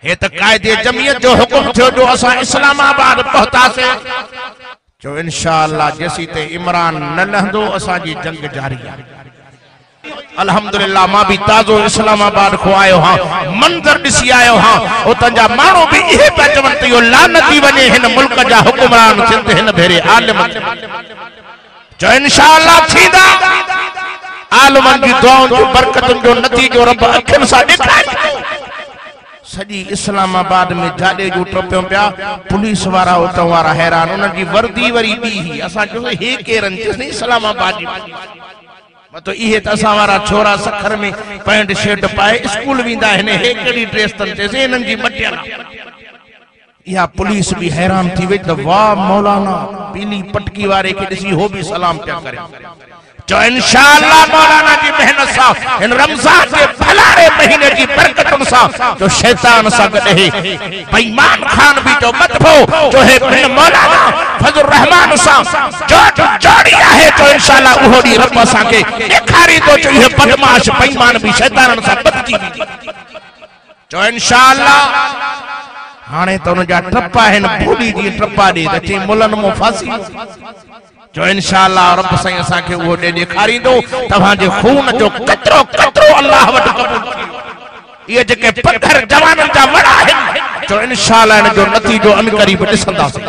हे त कायदे जमीयत जो हुकुम थियो जो असा इस्लामाबाद पहुतासे जो इंशाअल्लाह जैसी ते इमरान न लहंदो असा जी जंग जारी है। अल्हम्दुलिल्लाह मां भी ताजो इस्लामाबाद को आयो हां, मंजर दिसी आयो हां, उतां जा माण्हू भी इहे पे चवन त यो लानती वने हिन मुल्क जा हुकुमरान सिंध हिन भेरे आलिम जो इंशाअल्लाह थींदा। आलमन जी दुआउन जो बरकतन जो नतीजो रब अखिन सा दिखाए। सजी इस्लामाबाद में जाडे जो टोपियों पिया पुलिस वारा उतां वारा हैरान, उन जी वर्दी वरी दी ही असा जो हे केरन जिसने इस्लामाबाद जी मतलब इहे त असा वारा छोरा सखर में पैंट शर्ट पाए स्कूल विंदा हने, हे केडी ड्रेस तन ते इनन जी मटियल। या पुलिस भी हैरान थी वई त वाह मौलाना पीली पटकी वारे के दिसी हो भी सलाम क्या करे। जो इंशाअल्लाह मौलाना जी मेहनत सा इन रमजान के भलारे महीने की बरकतन सा जो शैतान सा गडे बेईमान खान भी जो मतबो जो है मौलाना फजल रहमान सा जो जोड़िया है तो इंशाअल्लाह उहोडी रब सा के देखारी तो जो है बदमाश बेईमान भी शैतान सा बदजी जो इंशाअल्लाह हाने तो उन जा ट्रपा है भूली जी ट्रपा दे चे मुलन मो फांसी जो इंशाअल्लाह रब साईं असा के वो दे दिखारींदो तव्हां जे खून जो कतरो कतरो अल्लाह वट कबूल ये जके पत्थर जवानन जा वड़ा है जो इंशाअल्लाह इन जो नतीजो अन करीब ॾिसंदासीं।